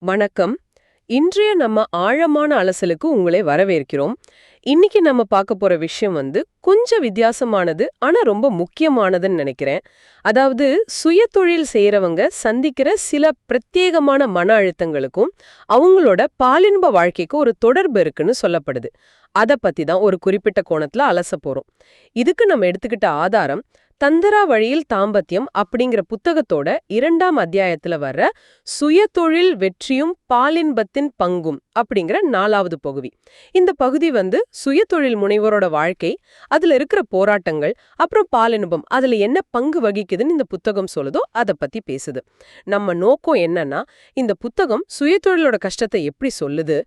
வணக்கம். இன்றைய நம்ம ஆழமான அலசலுக்கு உங்களை வரவேற்கிறோம். இன்னைக்கு நம்ம பார்க்க போற விஷயம் கொஞ்சம் வித்தியாசமானது, ஆனா ரொம்ப முக்கியமானதுன்னு நினைக்கிறேன். அதாவது சுயதொழில் செய்றவங்க சந்திக்கிற சில பிரத்யேகமான மன அழுத்தங்களுக்கும், அவங்களோட பாலின்ப வாழ்க்கைக்கும் ஒரு தொடர்பு இருக்குன்னு சொல்லப்படுது. அத பத்தி தான் ஒரு குறிப்பிட்ட கோணத்துல அலசப் போறோம். இதுக்கு நம்ம எடுத்துக்கிட்ட ஆதாரம், தந்திரா வழியில் தாம்பத்தியம் அப்படிங்கிற புத்தகத்தோட 2ஆம் அத்தியாயத்துல வர்ற சுயதொழில் வெற்றியும் பாலின்பத்தின் பங்கும் அப்படிங்கிற 4வது பகுதி. இந்த பகுதி சுயதொழில் முனைவோரோட வாழ்க்கை, அதுல இருக்கிற போராட்டங்கள், அப்புறம் பாலின்பம் அதுல என்ன பங்கு வகிக்குதுன்னு இந்த புத்தகம் சொல்லுதோ அத பத்தி பேசுது. நம்ம நோக்கம் என்னன்னா, இந்த புத்தகம் சுயதொழிலோட கஷ்டத்தை எப்படி சொல்லுது,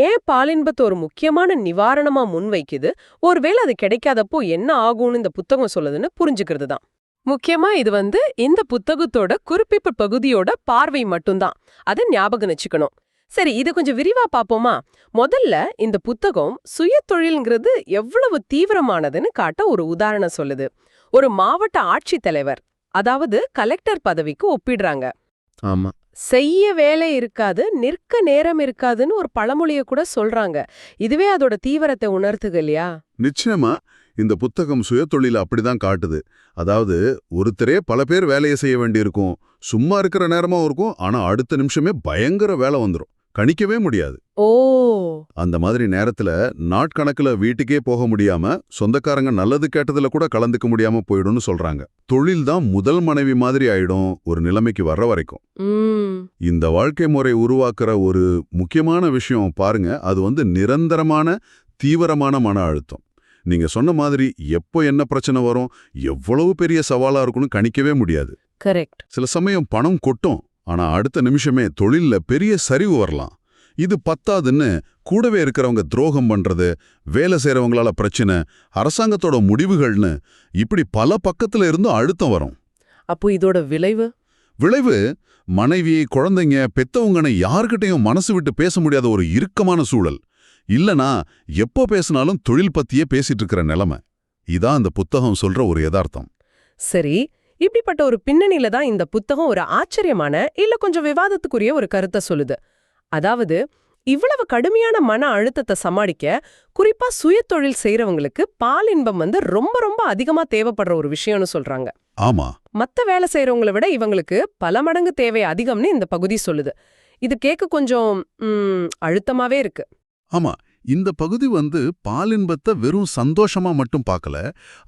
ஏன் பாலின்பத்தை ஒரு முக்கியமான நிவாரணமா முன்வைக்குது, ஒருவேளை அது கிடைக்காதப்போ என்ன ஆகும்னு இந்த புத்தகம் சொல்லுதுன்னு புரிஞ்சுக்கிறது தான். முக்கியமா இது இந்த புத்தகத்தோட குறிப்பிட்ட பகுதியோட பார்வை மட்டும்தான். அதை ஞாபகம் வச்சுக்கணும். சரி, இது கொஞ்சம் விரிவா பாப்போமா? முதல்ல இந்த புத்தகம் சுயதொழில்ங்கிறது எவ்வளவு தீவிரமானதுன்னு காட்ட ஒரு உதாரணம் சொல்லுது. ஒரு மாவட்ட ஆட்சித்தலைவர், அதாவது கலெக்டர் பதவிக்கு ஒப்பிடுறாங்க. ஆமா. செய்ய வேலை இருக்காது, நிற்க நேரம் இருக்காதுன்னு ஒரு பழமொழிய கூட சொல்றாங்க. இதுவே அதோட தீவிரத்தை உணர்த்துக இல்லையா? நிச்சயமா இந்த புத்தகம் சுயதொழில அப்படிதான் காட்டுது. அதாவது ஒருத்தரே பல பேர் வேலையை செய்ய வேண்டியிருக்கும். சும்மா இருக்கிற நேரமா இருக்கும். ஆனா அடுத்த நிமிஷமே பயங்கர வேலை வந்துரும். கணிக்கவே முடியாது. ஓ, அந்த மாதிரி நேரத்துல நாட்கணக்குல வீட்டுக்கே போக முடியாம, சொந்தக்காரங்க நல்லது கேட்டதுல கூட கலந்துக்க முடியாம போயிடும்னு சொல்றாங்க. தொழில் தான் முதல் மனைவி மாதிரி ஆயிடும் ஒரு நிலைமைக்கு வர்ற வரைக்கும். இந்த வாழ்க்கை முறை உருவாக்குற ஒரு முக்கியமான விஷயம் பாருங்க, அது நிரந்தரமான தீவிரமான மன அழுத்தம். நீங்க சொன்ன மாதிரி எப்போ என்ன பிரச்சனை வரும், எவ்வளவு பெரிய சவாலா இருக்கும்னு கணிக்கவே முடியாது. கரெக்ட். சில சமயம் பணம் கொட்டும், ஆனா அடுத்த நிமிஷமே தொழில்ல பெரிய சரிவு வரலாம். இது பத்தாதுன்னு கூடவே இருக்கிறவங்க துரோகம் பண்றது, வேலை செய்யறவங்களால பிரச்சனை, அரசாங்கத்தோட முடிவுகள்னு இப்படி பல பக்கத்துல இருந்தும் அழுத்தம் வரும். அப்போ இதோட விளைவு மனைவி, குழந்தைங்க, பெத்தவங்கன்னு யார்கிட்டையும் மனசு விட்டு பேச முடியாத ஒரு இறுக்கமான சூழல். இல்லனா எப்போ பேசினாலும் தொழில் பத்தியே பேசிட்டு இருக்கிற நிலைமை. இதான் அந்த புத்தகம் சொல்ற ஒரு யதார்த்தம். சரி, இப்படிப்பட்ட ஒரு பின்னணியில தான் இந்த புத்தகம் ஒரு ஆச்சரியமான, இல்ல கொஞ்சம் விவாதத்துக்குரிய ஒரு கருத்தை சொல்லுது. அதாவது, இவ்வளவு கடுமையான மன அழுத்தத்தை சமாளிக்க குறிப்பா சுயதொழில் செய்யறவங்களுக்கு பாலின்பம் ரொம்ப ரொம்ப அதிகமா தேவைப்படுற ஒரு விஷயம்னு சொல்றாங்க. ஆமா. மத்த வேலை செய்யறவங்களை விட இவங்களுக்கு பல மடங்கு தேவை அதிகம்னு இந்த பகுதி சொல்லுது. இது கேட்க கொஞ்சம் அழுத்தமாவே இருக்கு. ஆமா, இந்த பகுதி பாலின்பத்தை வெறும் சந்தோஷமா மட்டும் பார்க்கல,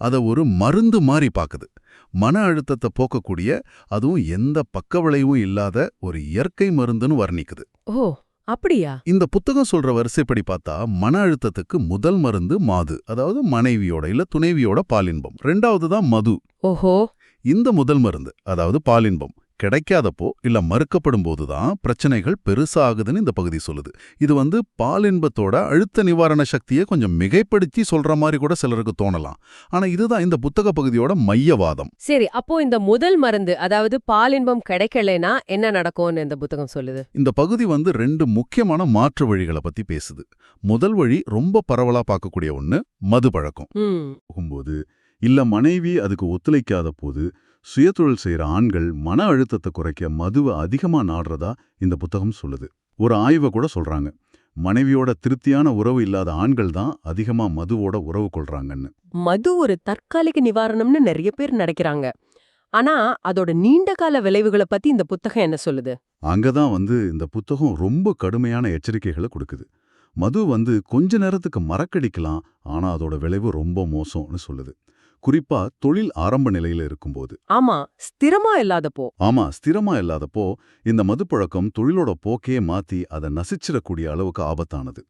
அத ஒரு மருந்து மாதிரி பாக்குது. மன அழுத்தத்தை போக்கக்கூடிய, அதுவும் எந்த பக்க விளைவும் இல்லாத ஒரு இயற்கை மருந்துன்னு வர்ணிக்குது. ஓ, அப்படியா? இந்த புத்தகம் சொல்ற வரிசைப்படி பார்த்தா மன அழுத்தத்துக்கு முதல் மருந்து மாது, அதாவது மனைவியோட இல்ல துணைவியோட பாலின்பம். 2வது தான் மது. ஓஹோ. இந்த முதல் மருந்து, அதாவது பாலின்பம் கிடைக்காதப்போ இல்ல மறுக்கப்படும் போதுதான் பிரச்சனைகள் பெருசாகுதுன்னு இந்த பகுதி சொல்லுது. இது பாலின்பத்தோட அழுத்த நிவாரண சக்தியை கொஞ்சம் மிகைப்படுத்தி சொல்ற மாதிரி கூட சிலருக்கு தோணலாம். ஆனா இதுதான் இந்த புத்தக பகுதியோட மையவாதம். சரி, அப்போ இந்த முதல் மருந்து, அதாவது பாலின்பம் கிடைக்கலனா என்ன நடக்கும்னு இந்த புத்தகம் சொல்லுது? இந்த பகுதி 2 முக்கியமான மாற்று வழிகளை பத்தி பேசுது. முதல் வழி ரொம்ப பரவலா பார்க்கக்கூடிய ஒண்ணு, மது பழக்கம். போகும்போது இல்ல மனைவி அதுக்கு ஒத்துழைக்காத போது சுயதொழில் செய்யற ஆண்கள் மன அழுத்தத்தை குறைக்க மதுவை அதிகமா நாடுறதா இந்த புத்தகம் சொல்லுது. ஒரு ஆய்வை கூட சொல்றாங்க, மனைவியோட திருப்தியான உறவு இல்லாத ஆண்கள் தான் அதிகமா மதுவோட உறவு கொள்றாங்கன்னு. மது ஒரு தற்காலிக நிவாரணம்னு நிறைய பேர் நினைக்கிறாங்க. ஆனா அதோட நீண்ட கால விளைவுகளை பத்தி இந்த புத்தகம் என்ன சொல்லுது? அங்கதான் இந்த புத்தகம் ரொம்ப கடுமையான எச்சரிக்கைகளை கொடுக்குது. மது கொஞ்ச நேரத்துக்கு மறக்கடிக்கலாம், ஆனா அதோட விளைவு ரொம்ப மோசம்னு சொல்லுது. குறிப்பா தொழில் ஆரம்ப நிலையில இருக்கும்போது. ஆமா, ஸ்திரமா இல்லாதப்போ இந்த மதுப்பழக்கம் தொழிலோட போக்கையே மாத்தி அதை நசிச்சிடக்கூடிய அளவுக்கு ஆபத்தானது.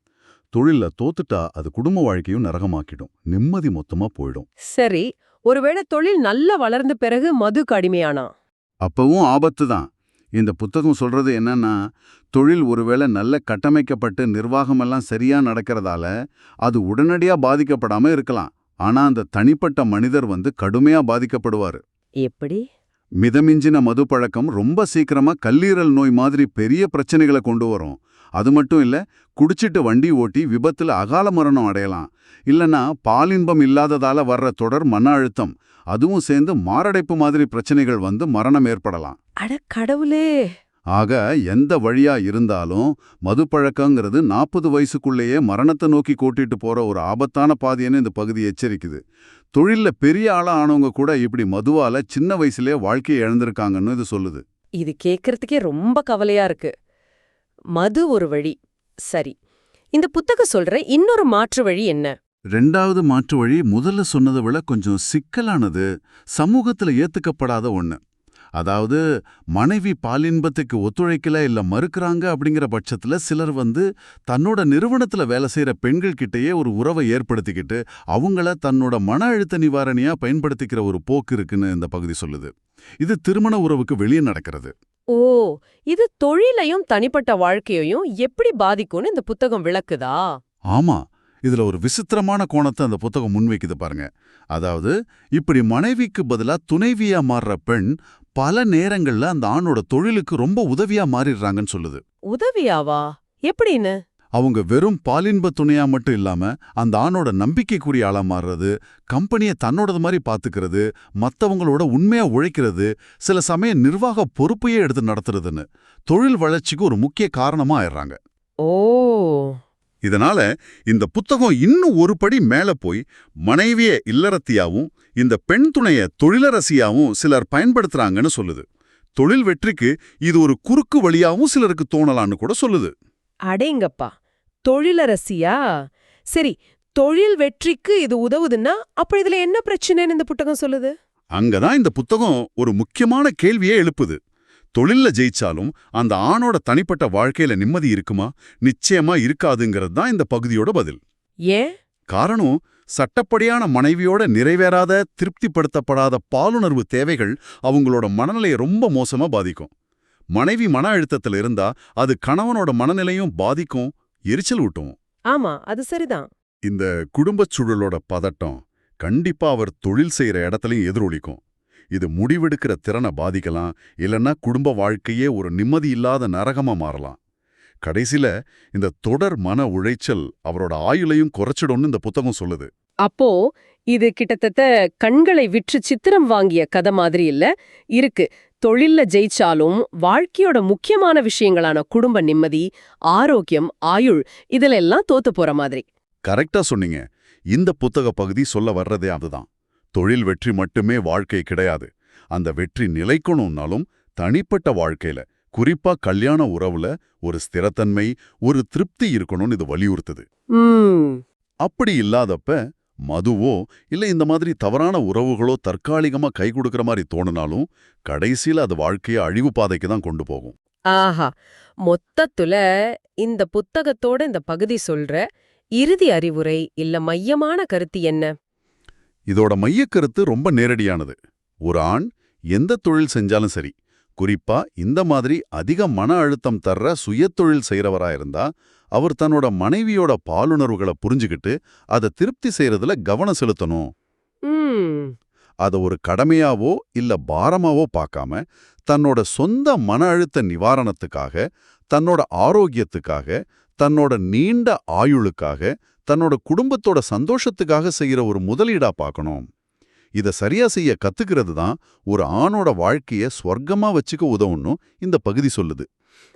தொழில்ல தோத்துட்டா அது குடும்ப வாழ்க்கையும் நரகமாக்கிடும், நிம்மதி மொத்தமா போயிடும். சரி, ஒருவேளை தொழில் நல்லா வளர்ந்த பிறகு மதுக்கு அடிமையானா? அப்பவும் ஆபத்து தான். இந்த புத்தகம் சொல்றது என்னன்னா, தொழில் ஒருவேளை நல்ல கட்டமைக்கப்பட்டு நிர்வாகமெல்லாம் சரியா நடக்கிறதால அது உடனடியா பாதிக்கப்படாம இருக்கலாம். ஆனா அந்த தனிப்பட்ட மனிதர் கடுமையா பாதிக்கப்படுவாரு. எப்படி? மிதமிஞ்சின மது பழக்கம் ரொம்ப சீக்கிரமா கல்லீரல் நோய் மாதிரி பெரிய பிரச்சனைகளை கொண்டு வரும். அது மட்டும் இல்ல, குடிச்சிட்டு வண்டி ஓட்டி விபத்துல அகால மரணம் அடையலாம். இல்லனா பாலின்பம் இல்லாததால வர்ற தொடர் மன அழுத்தம், அதுவும் சேர்ந்து மாரடைப்பு மாதிரி பிரச்சனைகள் மரணம் ஏற்படலாம். அட கடவுளே! ஆக எந்த வழியா இருந்தாலும் மது பழக்கங்கிறது 40 வயசுக்குள்ளேயே மரணத்தை நோக்கி கூட்டிட்டு போற ஒரு ஆபத்தான பாதைன்னு இந்த பகுதி எச்சரிக்குது. தொழில்ல பெரிய ஆளா ஆனவங்க கூட இப்படி மதுவால சின்ன வயசுலயே வாழ்க்கையை இழந்திருக்காங்கன்னு இது சொல்லுது. இது கேட்கறதுக்கே ரொம்ப கவலையா இருக்கு. மது ஒரு வழி. சரி, இந்த புத்தகம் சொல்ற இன்னொரு மாற்று வழி என்ன? ரெண்டாவது மாற்று வழி முதல்ல சொன்னதை விட கொஞ்சம் சிக்கலானது, சமூகத்துல ஏத்துக்கப்படாத ஒண்ணு. அதாவது மனைவி பாலின்பத்துக்கு ஒத்துழைக்கல இல்ல மறுக்கறாங்க அப்படிங்கிற பட்சத்துல சிலர் தன்னோட நிறுவனத்துல வேலை செய்யற பெண்கள் கிட்டயே ஒரு உறவை ஏற்படுத்திக்கிட்டு அவங்கள தன்னோட மன அழுத்த நிவாரணியா பயன்படுத்திக்கிற ஒரு போக்கு இருக்குன்னு இந்த பகுதி சொல்லுது. இது திருமண உறவுக்கு வெளியே நடக்கிறது. ஓ, இது தொழிலையும் தனிப்பட்ட வாழ்க்கையையும் எப்படி பாதிக்கும்னு இந்த புத்தகம் விளக்குதா? ஆமா, இதுல ஒரு விசித்திரமான கோணத்தை அந்த புத்தகம் முன்வைக்குது பாருங்க. அதாவது இப்படி மனைவிக்கு பதிலா துணைவியா மாறுற பெண் பல நேரங்கள்ல அந்த ஆணோட தொழிலுக்கு ரொம்ப உதவியா மாறிடுறாங்கன்னு சொல்லுது. உதவியாவா? எப்படின்னு? அவங்க வெறும் பாலின்ப துணையா மட்டும் இல்லாம அந்த ஆணோட நம்பிக்கைக்குரிய ஆளா மாறுறது, கம்பெனியை தன்னோடது மாதிரி பாத்துக்கிறது, மத்தவங்களோட உண்மையா உழைக்கிறது, சில சமயம் நிர்வாக பொறுப்பையே எடுத்து நடத்துறதுன்னு தொழில் வளர்ச்சிக்கு ஒரு முக்கிய காரணமா ஆயிடுறாங்க. ஓ, இதனால இந்த புத்தகம் இன்னும் ஒரு படி மேல போய் மனைவிய இல்லறத்தியாவும் இந்த பெண் துணைய தொழிலரசியாவும் சிலர் பயன்படுத்துறாங்கன்னு சொல்லுது. தொழில் வெற்றிக்கு இது ஒரு குறுக்கு வழியாவும் சிலருக்கு தோணலான்னு கூட சொல்லுது. அடேங்கப்பா, தொழிலரசியா? சரி, தொழில் வெற்றிக்கு இது உதவுதுன்னா அப்ப இதுல என்ன பிரச்சனைன்னு இந்த புத்தகம் சொல்லுது? அங்கதான் இந்த புத்தகம் ஒரு முக்கியமான கேள்வியே எழுப்புது. தொழில்ல ஜெயிச்சாலும் அந்த ஆணோட தனிப்பட்ட வாழ்க்கையில நிம்மதி இருக்குமா? நிச்சயமா இருக்காதுங்கிறது தான் இந்த பகுதியோட பதில். ஏன்? காரணம், சட்டப்படியான மனைவியோட நிறைவேறாத திருப்திப்படுத்தப்படாத பாலுணர்வு தேவைகள் அவங்களோட மனநிலையை ரொம்ப மோசமா பாதிக்கும். மனைவி மன அழுத்தத்துல இருந்தா அது கணவனோட மனநிலையும் பாதிக்கும், எரிச்சல் ஊட்டும். ஆமா, அது சரிதான். இந்த குடும்பச் சூழலோட பதட்டம் கண்டிப்பா அவர் தொழில் செய்யற இடத்துலயும் எதிரொலிக்கும். இது முடிவெடுக்கிற திறனை பாதிக்கலாம், இல்லைன்னா குடும்ப வாழ்க்கையே ஒரு நிம்மதி இல்லாத நரகமா மாறலாம். கடைசில இந்த தொடர் மன உளைச்சல் அவரோட ஆயுளையும் குறைச்சிடும்னு இந்த புத்தகம் சொல்லுது. அப்போ இது கிட்டத்தட்ட கண்களை விற்று சித்திரம் வாங்கிய கதை மாதிரி இல்ல இருக்கு. தொழில்ல ஜெயிச்சாலும் வாழ்க்கையோட முக்கியமான விஷயங்களான குடும்ப நிம்மதி, ஆரோக்கியம், ஆயுள் இதுலெல்லாம் தோத்து போற மாதிரி. கரெக்டா சொன்னீங்க. இந்த புத்தக பகுதி சொல்ல வர்றதே அதுதான். தொழில் வெற்றி மட்டுமே வாழ்க்கை கிடையாது. அந்த வெற்றி நிலைக்கணும்னாலும் தனிப்பட்ட வாழ்க்கையில, குறிப்பா கல்யாண உறவுல ஒரு ஸ்திரத்தன்மை, ஒரு திருப்தி இருக்கணும்னு இது வலியுறுத்துது. அப்படி இல்லாதப்ப மதுவோ இல்ல இந்த மாதிரி தவறான உறவுகளோ தற்காலிகமா கை கொடுக்கற மாதிரி தோணுனாலும் கடைசியில அது வாழ்க்கைய அழிவு பாதைக்கு தான் கொண்டு போகும். ஆஹா, மொத்தத்துல இந்த புத்தகத்தோட இந்த பகுதி சொல்ற இறுதி அறிவுரை இல்ல மையமான கருத்து என்ன? இதோட மையக்கருத்து ரொம்ப நேரடியானது. ஒரு ஆண் எந்த தொழில் செஞ்சாலும் சரி, குறிப்பா இந்த மாதிரி அதிக மன அழுத்தம் தர்ற சுயத்தொழில் செய்யறவரா இருந்தா அவர் தன்னோட மனைவியோட பாலுணர்வுகளை புரிஞ்சுக்கிட்டு அதை திருப்தி செய்யறதுல கவனம் செலுத்தணும். அதை ஒரு கடமையாவோ இல்ல பாரமாவோ பார்க்காம தன்னோட சொந்த மன அழுத்த நிவாரணத்துக்காக, தன்னோட ஆரோக்கியத்துக்காக, தன்னோட நீண்ட ஆயுளுக்காக, தன்னோட குடும்பத்தோட சந்தோஷத்துக்காக செய்யற ஒரு முதலீடா பார்க்கணும். இதை சரியா செய்ய கத்துக்கிறது தான் ஒரு ஆணோட வாழ்க்கைய ஸ்வர்க்கமா வச்சுக்க உதவுன்னு இந்த பகுதி சொல்லுது.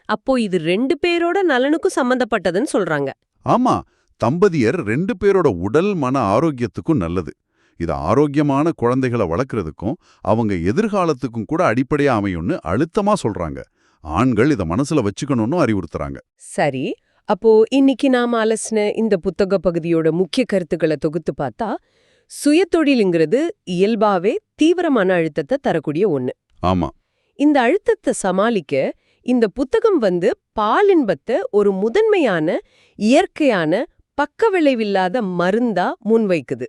அப்போ இது 2 பேரோட நலனுக்கும் சம்பந்தப்பட்டதுன்னு சொல்றாங்க. ஆமா, தம்பதியர் 2 பேரோட உடல் மன ஆரோக்கியத்துக்கும் நல்லது. இது ஆரோக்கியமான குழந்தைகளை வளர்க்கறதுக்கும் அவங்க எதிர்காலத்துக்கும் கூட அடிப்படையா அமையும்னு அழுத்தமா சொல்றாங்க. ஆண்கள் இதை மனசுல வச்சுக்கணும்னு அறிவுறுத்துறாங்க. சரி, அப்போ இன்னைக்கு நாம அலசின இந்த புத்தக பகுதியோட முக்கிய கருத்துக்களை தொகுத்து பார்த்தா, சுயதொழிலுங்கிறது இயல்பாவே தீவிர மன அழுத்தத்தை தரக்கூடிய ஒண்ணு. ஆமா, இந்த அழுத்தத்தை சமாளிக்க இந்த புத்தகம் பாலின்பத்தை ஒரு முதன்மையான இயற்கையான பக்க விளைவில்லாத மருந்தா முன்வைக்குது.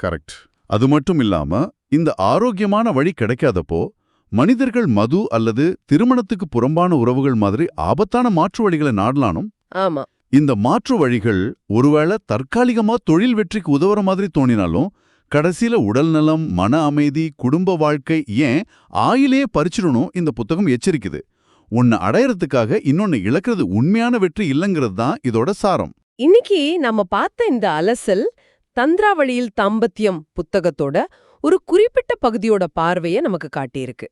கரெக்ட். அது மட்டும் இல்லாம இந்த ஆரோக்கியமான வழி கிடைக்காதப்போ மனிதர்கள் மது அல்லது திருமணத்துக்கு புறம்பான உறவுகள் மாதிரி ஆபத்தான மாற்று வழிகளை நாடலானும். ஆமா, இந்த மாற்று வழிகள் ஒருவேளை தற்காலிகமா தொழில் வெற்றிக்கு உதவுற மாதிரி தோணினாலும் கடைசியில உடல் நலம், மன அமைதி, குடும்ப வாழ்க்கை, ஏன் ஆயிலே பறிச்சிடணும் இந்த புத்தகம் எச்சரிக்குது. ஒன்னு அடையறதுக்காக இன்னொன்னு இழக்கிறது உண்மையான வெற்றி இல்லைங்கிறது தான் இதோட சாரம். இன்னைக்கு நம்ம பார்த்த இந்த அலசல் தந்திராவளியில் தாம்பத்தியம் புத்தகத்தோட ஒரு குறிப்பிட்ட பகுதியோட பார்வையை நமக்கு காட்டியிருக்கு.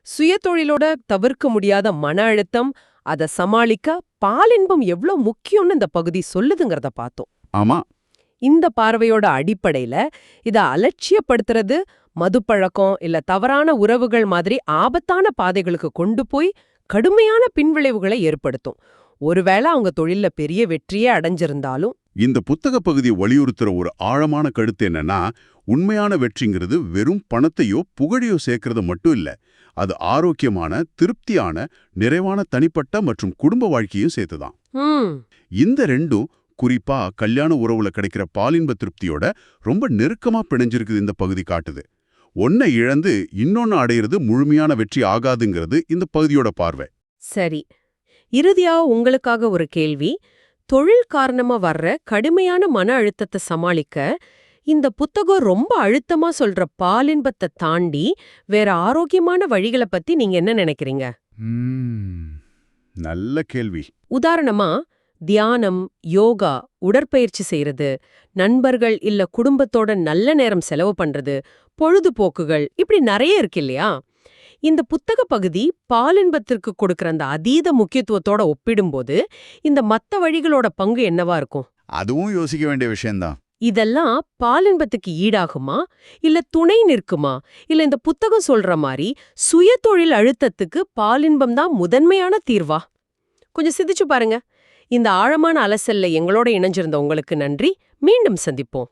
சுயதொழிலோட தவிர்க்க முடியாத மன அழுத்தம், அதை சமாளிக்க பாலின்பம் எவ்ளோ முக்கியம்னு இந்த பகுதி சொல்லுதுங்கிறத பார்த்தோம். ஆமா. இந்த பார்வையோட அடிப்படையில இத அலட்சியப்படுத்துறது, மதுப்பழக்கம் இல்ல தவறான உறவுகள் மாதிரி ஆபத்தான பாதைகளுக்கு கொண்டு போய் கடுமையான பின்விளைவுகளை ஏற்படுத்தும். ஒருவேளை அவங்க தொழில்ல பெரிய வெற்றியே அடைஞ்சிருந்தாலும். இந்த புத்தக பகுதி வலியுறுத்துற ஒரு ஆழமான கருத்து என்னன்னா, உண்மையான வெற்றிங்கிறது வெறும் பணத்தையோ புகழையோ சேர்க்கறது மட்டும் இல்ல. அது ஆரோக்கியமான, திருப்தியான, நிறைவான தனிப்பட்ட மற்றும் குடும்ப வாழ்க்கையும் சேர்த்துதான். இந்த ரெண்டும் குறிப்பா கல்யாண உறவுல கிடைக்கிற பாலின்ப திருப்தியோட ரொம்ப நெருக்கமா பிணைஞ்சிருக்குது இந்த பகுதி காட்டுது. ஒன்னை இழந்து இன்னொன்னு அடையிறது முழுமையான வெற்றி ஆகாதுங்கிறது இந்த பகுதியோட பார்வை. சரி, இறுதியா உங்களுக்காக ஒரு கேள்வி. தொழில் காரணமா வர்ற கடுமையான மன அழுத்தத்தை சமாளிக்க இந்த புத்தகம் ரொம்ப அழுத்தமா சொல்ற பாலின்பத்தை தாண்டி வேற ஆரோக்கியமான வழிகளை பத்தி நீங்க என்ன நினைக்கிறீங்க? நல்ல கேள்வி. உதாரணமா தியானம், யோகா, உடற்பயிற்சி செய்யறது, நண்பர்கள் இல்ல குடும்பத்தோட நல்ல நேரம் செலவு பண்றது, பொழுதுபோக்குகள், இப்படி நிறைய இருக்கு இல்லையா? இந்த புத்தக பகுதி பாலின்பத்திற்கு கொடுக்கற அந்த அதீத முக்கியத்துவத்தோட ஒப்பிடும்போது இந்த மத்த வழிகளோட பங்கு என்னவா இருக்கும்? அதுவும் யோசிக்க வேண்டிய விஷயம்தான். இதெல்லாம் பாலின்பத்துக்கு ஈடாகுமா, இல்ல துணை நிற்குமா, இல்ல இந்த புத்தகம் சொல்ற மாதிரி சுயதொழில் அழுத்தத்துக்கு பாலின்பம் தான் முதன்மையான தீர்வா? கொஞ்சம் சிந்திச்சு பாருங்க. இந்த ஆழமான அலசல்ல எங்களோட இணைஞ்சிருந்த உங்களுக்கு நன்றி. மீண்டும் சந்திப்போம்.